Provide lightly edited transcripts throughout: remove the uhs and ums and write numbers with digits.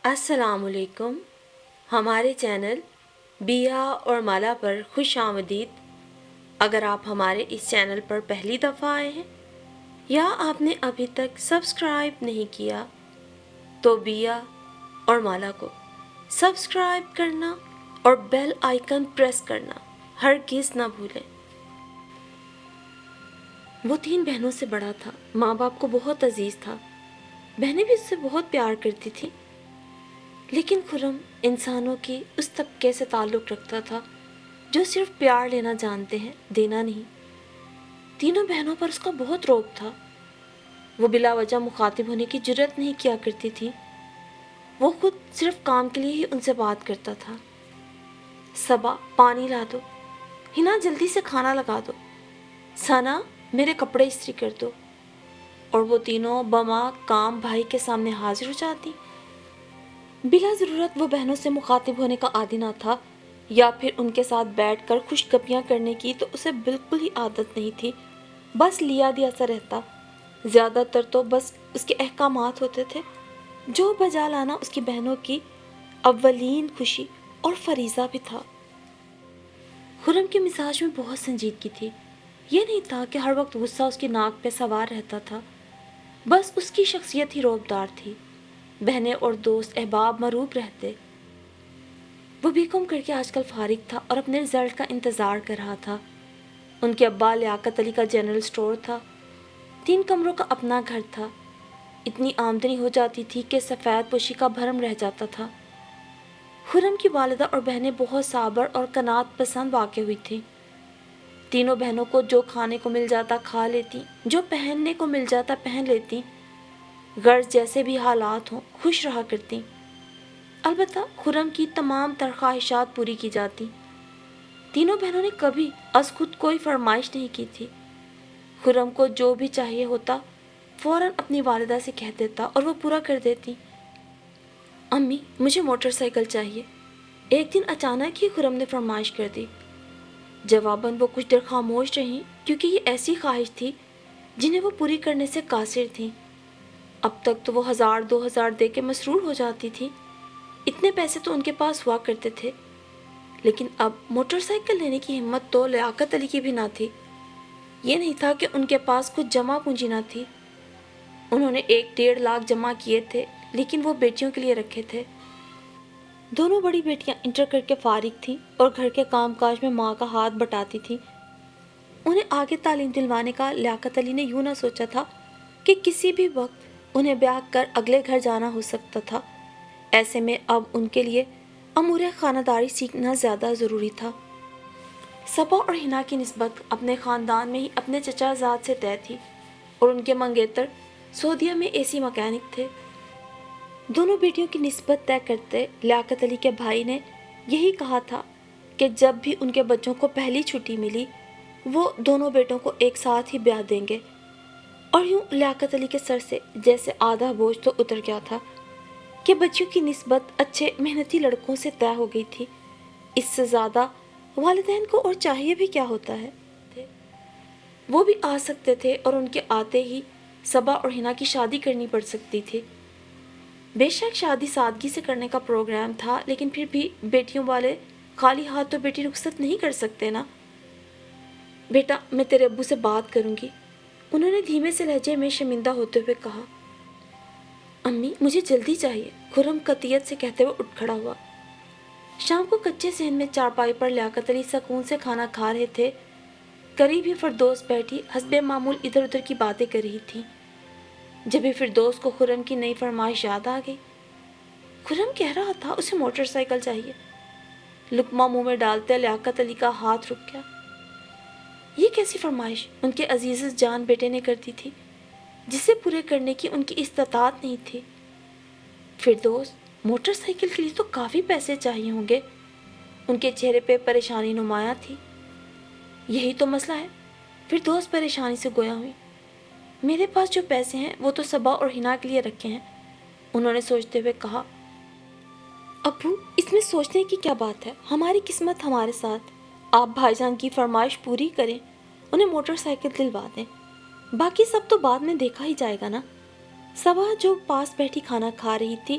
السلام علیکم. ہمارے چینل بیا اور مالا پر خوش آمدید. اگر آپ ہمارے اس چینل پر پہلی دفعہ آئے ہیں یا آپ نے ابھی تک سبسکرائب نہیں کیا تو بیا اور مالا کو سبسکرائب کرنا اور بیل آئیکن پریس کرنا ہرگز نہ بھولیں. وہ 3 بہنوں سے بڑا تھا. ماں باپ کو بہت عزیز تھا. بہنیں بھی اس سے بہت پیار کرتی تھیں. لیکن خرم انسانوں کی اس طبقے سے تعلق رکھتا تھا جو صرف پیار لینا جانتے ہیں، دینا نہیں. تینوں بہنوں پر اس کا بہت رعب تھا. وہ بلا وجہ مخاطب ہونے کی جرات نہیں کیا کرتی تھی. وہ خود صرف کام کے لیے ہی ان سے بات کرتا تھا. صبا پانی لا دو، ہنا جلدی سے کھانا لگا دو، ثنا میرے کپڑے استری کر دو. اور وہ تینوں بما کام بھائی کے سامنے حاضر ہو جاتی. بلا ضرورت وہ بہنوں سے مخاطب ہونے کا عادی نہ تھا یا پھر ان کے ساتھ بیٹھ کر خوش گپیاں کرنے کی تو اسے بالکل ہی عادت نہیں تھی. بس لیا دیا سا رہتا. زیادہ تر تو بس اس کے احکامات ہوتے تھے جو بجا لانا اس کی بہنوں کی اولین خوشی اور فریضہ بھی تھا. خرم کے مزاج میں بہت سنجیدگی تھی. یہ نہیں تھا کہ ہر وقت غصہ اس کی ناک پہ سوار رہتا تھا. بس اس کی شخصیت ہی رعبدار تھی. بہنیں اور دوست احباب مروب رہتے. وہ بی کام کر کے آج کل فارغ تھا اور اپنے رزلٹ کا انتظار کر رہا تھا. ان کے ابا لیاقت علی کا جنرل سٹور تھا. 3 کمروں کا اپنا گھر تھا. اتنی آمدنی ہو جاتی تھی کہ سفید پوشی کا بھرم رہ جاتا تھا. خرم کی والدہ اور بہنیں بہت صابر اور قناعت پسند واقع ہوئی تھیں. تینوں بہنوں کو جو کھانے کو مل جاتا کھا لیتی، جو پہننے کو مل جاتا پہن لیتی، غرض جیسے بھی حالات ہوں خوش رہا کرتی. البتہ خرم کی تمام تر خواہشات پوری کی جاتی. تینوں بہنوں نے کبھی از خود کوئی فرمائش نہیں کی تھی. خرم کو جو بھی چاہیے ہوتا فوراً اپنی والدہ سے کہہ دیتا اور وہ پورا کر دیتی. امی مجھے موٹر سائیکل چاہیے. ایک دن اچانک ہی خرم نے فرمائش کر دی. جواباً وہ کچھ دیر خاموش رہیں کیونکہ یہ ایسی خواہش تھی جنہیں وہ پوری کرنے سے قاصر تھیں. اب تک تو وہ 1000-2000 دے کے مسرور ہو جاتی تھی. اتنے پیسے تو ان کے پاس ہوا کرتے تھے. لیکن اب موٹر سائیکل لینے کی ہمت تو لیاقت علی کی بھی نہ تھی. یہ نہیں تھا کہ ان کے پاس کچھ جمع پونجی نہ تھی. انہوں نے 1-1.5 لاکھ جمع کیے تھے لیکن وہ بیٹیوں کے لیے رکھے تھے. دونوں بڑی بیٹیاں انٹر کر کے فارغ تھیں اور گھر کے کام کاج میں ماں کا ہاتھ بٹاتی تھیں. انہیں آگے تعلیم دلوانے کا لیاقت علی نے یوں نہ سوچا تھا کہ کسی بھی وقت انہیں بیاہ کر اگلے گھر جانا ہو سکتا تھا. ایسے میں اب ان کے لیے امور خانہ داری سیکھنا زیادہ ضروری تھا. صبا اور ہنا کی نسبت اپنے خاندان میں ہی اپنے چچا زاد سے طے تھی اور ان کے منگیتر سعودیہ میں اے سی مکینک تھے. دونوں بیٹیوں کی نسبت طے کرتے لیاقت علی کے بھائی نے یہی کہا تھا کہ جب بھی ان کے بچوں کو پہلی چھٹی ملی وہ دونوں بیٹوں کو ایک ساتھ ہی بیاہ دیں گے. اور یوں لیاقت علی کے سر سے جیسے آدھا بوجھ تو اتر گیا تھا کہ بچیوں کی نسبت اچھے محنتی لڑکوں سے طے ہو گئی تھی. اس سے زیادہ والدین کو اور چاہیے بھی کیا ہوتا ہے. وہ بھی آ سکتے تھے اور ان کے آتے ہی صبا اور ہنا کی شادی کرنی پڑ سکتی تھی. بے شک شادی سادگی سے کرنے کا پروگرام تھا لیکن پھر بھی بیٹیوں والے خالی ہاتھ تو بیٹی رخصت نہیں کر سکتے نا. بیٹا میں تیرے ابو سے بات کروں گی، انہوں نے دھیمے سے لہجے میں شرمندہ ہوتے ہوئے کہا. امی مجھے جلدی چاہیے، خرم قطعیت سے کہتے ہوئے اٹھ کھڑا ہوا. شام کو کچے صحن میں چارپائی پر لیاقت علی سکون سے کھانا کھا رہے تھے. قریب ہی فردوس بیٹھی حسب معمول ادھر ادھر کی باتیں کر رہی تھی. جبھی فردوس کو خرم کی نئی فرمائش یاد آ گئی. خرم کہہ رہا تھا اسے موٹر سائیکل چاہیے. لقمہ منہ میں ڈالتے لیاقت علی کا ہاتھ رک گیا. یہ کیسی فرمائش ان کے عزیز جان بیٹے نے کر دی تھی جسے پورے کرنے کی ان کی استطاعت نہیں تھی. فردوس موٹر سائیکل کے لیے تو کافی پیسے چاہیے ہوں گے. ان کے چہرے پہ پریشانی نمایاں تھی. یہی تو مسئلہ ہے. فردوس پریشانی سے گویا ہوئی. میرے پاس جو پیسے ہیں وہ تو صبا اور ہنا کے لیے رکھے ہیں، انہوں نے سوچتے ہوئے کہا. ابو اس میں سوچنے کی کیا بات ہے، ہماری قسمت ہمارے ساتھ. آپ بھائی جان کی فرمائش پوری کریں، انہیں موٹر سائیکل دلوا دیں، باقی سب تو بعد میں دیکھا ہی جائے گا نا. صبا جو پاس بیٹھی کھانا کھا رہی تھی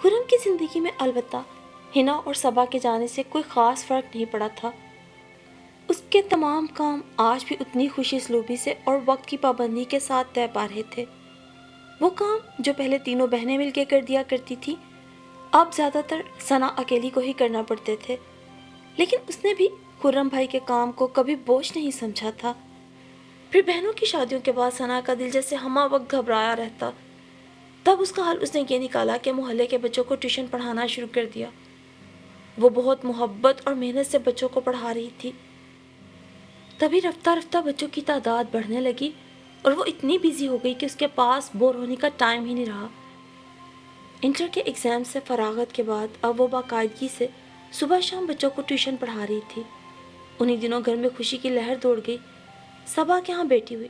خرم کی زندگی میں البتہ ہنا اور صبا کے جانے سے کوئی خاص فرق نہیں پڑا تھا۔ اس کے تمام کام آج بھی اتنی خوش اسلوبی سے اور وقت کی پابندی کے ساتھ طے پا رہے تھے۔ وہ کام جو پہلے تینوں بہنیں مل کے کر دیا کرتی تھی اب زیادہ تر ثنا اکیلی کو ہی کرنا پڑتے تھے، لیکن اس نے بھی خرم بھائی کے کام کو کبھی بوجھ نہیں سمجھا تھا۔ پھر بہنوں کی شادیوں کے بعد ثنا کا دل جیسے ہمہ وقت گھبرایا رہتا، تب اس کا حل اس نے یہ نکالا کہ محلے کے بچوں کو ٹیوشن پڑھانا شروع کر دیا۔ وہ بہت محبت اور محنت سے بچوں کو پڑھا رہی تھی۔ تبھی رفتہ رفتہ بچوں کی تعداد بڑھنے لگی اور وہ اتنی بیزی ہو گئی کہ اس کے پاس بور ہونے کا ٹائم ہی نہیں رہا۔ انٹر کے ایگزام سے فراغت کے بعد اب وہ باقاعدگی سے صبح شام بچوں کو ٹیوشن پڑھا رہی تھی۔ انہی دنوں گھر میں خوشی کی لہر دوڑ گئی۔ صبا کے ہاں بیٹی ہوئی۔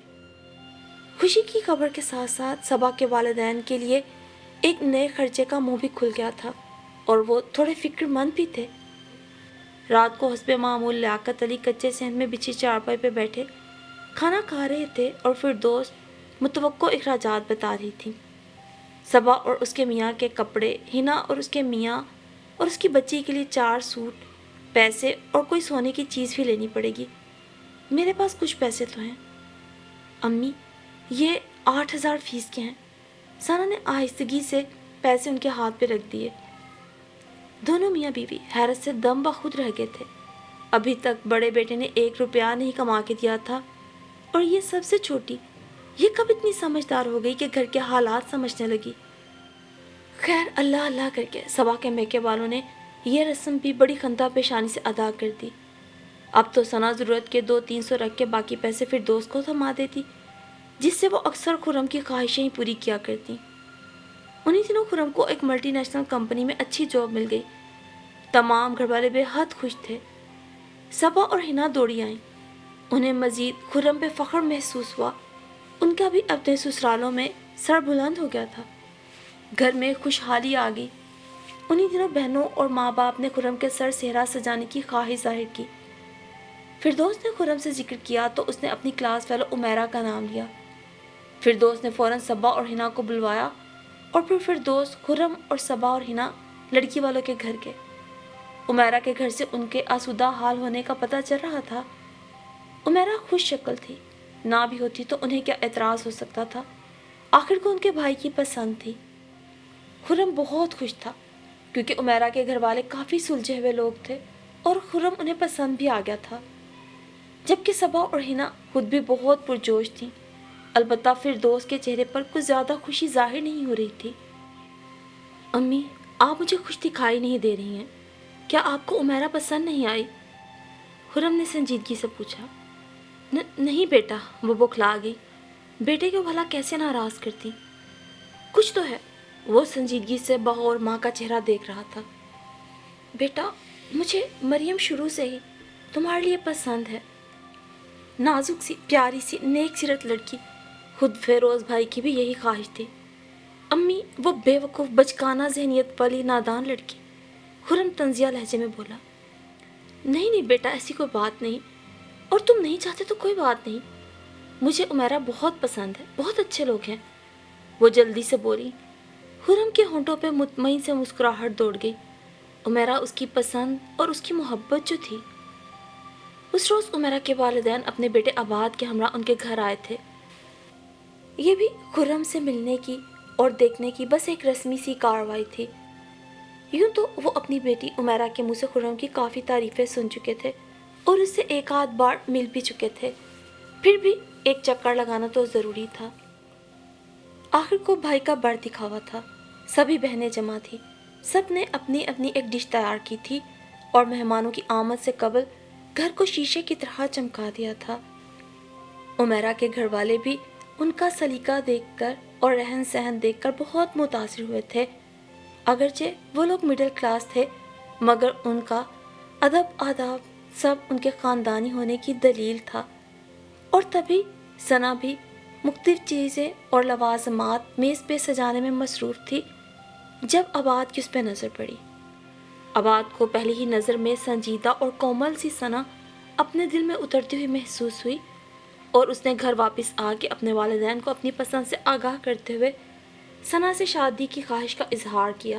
خوشی کی خبر کے ساتھ ساتھ صبا کے والدین کے لیے ایک نئے خرچے کا منہ بھی کھل گیا تھا اور وہ تھوڑے فکر مند بھی تھے۔ رات کو حسب معمول لیاقت علی کچے صحن میں بچھی چارپائی پہ بیٹھے کھانا کھا رہے تھے اور پھر دوست متوقع اخراجات بتا رہی تھی۔ صبا اور اس کے میاں کے کپڑے، ہنا اور اس کے میاں اور اس کی بچی کے لیے 4 سوٹ، پیسے اور کوئی سونے کی چیز بھی لینی پڑے گی۔ میرے پاس کچھ پیسے تو ہیں امی، یہ 8,000 فیس کے ہیں۔ ثنا نے آہستگی سے پیسے ان کے ہاتھ پہ رکھ دیے۔ دونوں میاں بیوی حیرت سے دم بخود رہ گئے تھے۔ ابھی تک بڑے بیٹے نے 1 روپیہ نہیں کما کے دیا تھا اور یہ سب سے چھوٹی، یہ کب اتنی سمجھدار ہو گئی کہ گھر کے حالات سمجھنے لگی۔ خیر اللہ اللہ کر کے صبا کے میکے والوں نے یہ رسم بھی بڑی خندہ پیشانی سے ادا کر دی۔ اب تو ثنا ضرورت کے 200-300 رکھ کے باقی پیسے پھر دوست کو تھما دیتی، جس سے وہ اکثر خرم کی خواہشیں ہی پوری کیا کرتی۔ انہی دنوں خرم کو ایک ملٹی نیشنل کمپنی میں اچھی جاب مل گئی۔ تمام گھر والے بے حد خوش تھے۔ صبا اور ہنا دوڑی آئیں۔ انہیں مزید خرم پہ فخر محسوس ہوا۔ ان کا بھی اپنے سسرالوں میں سر بلند ہو گیا تھا۔ گھر میں خوشحالی آ گئی۔ انہی دنوں بہنوں اور ماں باپ نے خرم کے سر سہرا سجانے کی خواہش ظاہر کی۔ فردوس نے خرم سے ذکر کیا تو اس نے اپنی کلاس فیلو عمیرہ کا نام لیا۔ فردوس نے فوراً صبا اور ہنا کو بلوایا اور پھر فردوس، خرم اور صبا اور ہنا لڑکی والوں کے گھر گئے۔ عمیرہ کے گھر سے ان کے آسودہ حال ہونے کا پتہ چل رہا تھا۔ عمیرہ خوش شکل تھی، نہ بھی ہوتی تو انہیں کیا اعتراض ہو سکتا تھا، آخر کو ان کے بھائی کی پسند تھی۔ خرم بہت خوش تھا کیونکہ عمیرہ کے گھر والے کافی سلجھے ہوئے لوگ تھے اور خرم انہیں پسند بھی آ گیا تھا، جبکہ صبا اور ہنا خود بھی بہت پرجوش تھیں۔ البتہ فردوس کے چہرے پر کچھ زیادہ خوشی ظاہر نہیں ہو رہی تھی۔ امی، آپ مجھے خوش دکھائی نہیں دے رہی ہیں، کیا آپ کو عمیرہ پسند نہیں آئی؟ خرم نے سنجیدگی سے پوچھا۔ نہیں بیٹا، وہ بوکھلا گئی۔ بیٹے کو بھلا کیسے ناراض کرتی؟ کچھ تو ہے۔ وہ سنجیدگی سے بغور ماں کا چہرہ دیکھ رہا تھا۔ بیٹا، مجھے مریم شروع سے ہی تمہارے لیے پسند ہے، نازک سی، پیاری سی، نیک سیرت لڑکی۔ خود فیروز بھائی کی بھی یہی خواہش تھی۔ امی، وہ بے وقوف بچکانہ ذہنیت والی نادان لڑکی، خرم طنزیہ لہجے میں بولا۔ نہیں نہیں بیٹا، ایسی کوئی بات نہیں، اور تم نہیں چاہتے تو کوئی بات نہیں، مجھے عمیرہ بہت پسند ہے، بہت اچھے لوگ ہیں، وہ جلدی سے بولی۔ خرم کے ہونٹوں پہ مطمئن سے مسکراہٹ دوڑ گئی۔ عمیرہ اس کی پسند اور اس کی محبت جو تھی۔ اس روز عمیرہ کے والدین اپنے بیٹے عباد کے ہمراہ ان کے گھر آئے تھے۔ یہ بھی خرم سے ملنے کی اور دیکھنے کی بس ایک رسمی سی کارروائی تھی۔ یوں تو وہ اپنی بیٹی عمیرہ کے منہ سے خرم کی کافی تعریفیں سن چکے تھے اور اس سے ایک آدھ بار مل بھی چکے تھے، پھر بھی ایک چکر لگانا تو ضروری تھا۔ آخر کو بھائی کا بڑ دکھاوا تھا، سبھی بہنیں جمع تھیں، سب نے اپنی اپنی ایک ڈش تیار کی تھی اور مہمانوں کی آمد سے قبل گھر کو شیشے کی طرح چمکا دیا تھا۔ عمیرہ کے گھر والے بھی ان کا سلیقہ دیکھ کر اور رہن سہن دیکھ کر بہت متاثر ہوئے تھے۔ اگرچہ وہ لوگ مڈل کلاس تھے، مگر ان کا ادب آداب سب ان کے خاندانی ہونے کی دلیل تھا۔ اور تبھی ثنا بھی مختلف چیزیں اور لوازمات میز پہ سجانے میں مصروف تھی جب عباد کی اس پہ نظر پڑی۔ عباد کو پہلی ہی نظر میں سنجیدہ اور کومل سی ثنا اپنے دل میں اترتی ہوئی محسوس ہوئی اور اس نے گھر واپس آ کے اپنے والدین کو اپنی پسند سے آگاہ کرتے ہوئے ثنا سے شادی کی خواہش کا اظہار کیا۔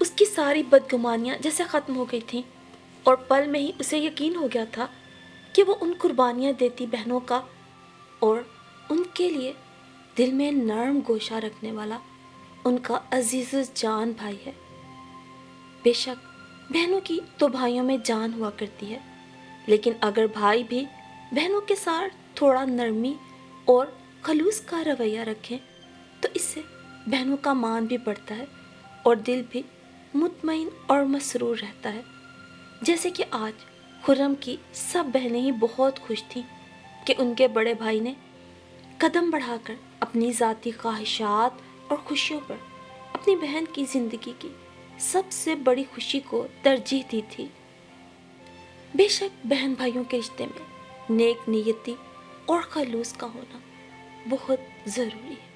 اس کی ساری بدگمانیاں جیسے ختم ہو گئی تھیں، اور پل میں ہی اسے یقین ہو گیا تھا کہ وہ ان قربانیاں دیتی بہنوں کا اور ان کے لیے دل میں نرم گوشہ رکھنے والا ان کا عزیز جان بھائی ہے۔ بے شک بہنوں کی تو بھائیوں میں جان ہوا کرتی ہے، لیکن اگر بھائی بھی بہنوں کے ساتھ تھوڑا نرمی اور خلوص کا رویہ رکھیں تو اس سے بہنوں کا مان بھی بڑھتا ہے اور دل بھی مطمئن اور مسرور رہتا ہے۔ جیسے کہ آج خرم کی سب بہنیں ہی بہت خوش تھیں کہ ان کے بڑے بھائی نے قدم بڑھا کر اپنی ذاتی خواہشات اور خوشیوں پر اپنی بہن کی زندگی کی سب سے بڑی خوشی کو ترجیح دی تھی۔ بے شک بہن بھائیوں کے رشتے میں نیک نیتی اور خلوص کا ہونا بہت ضروری ہے۔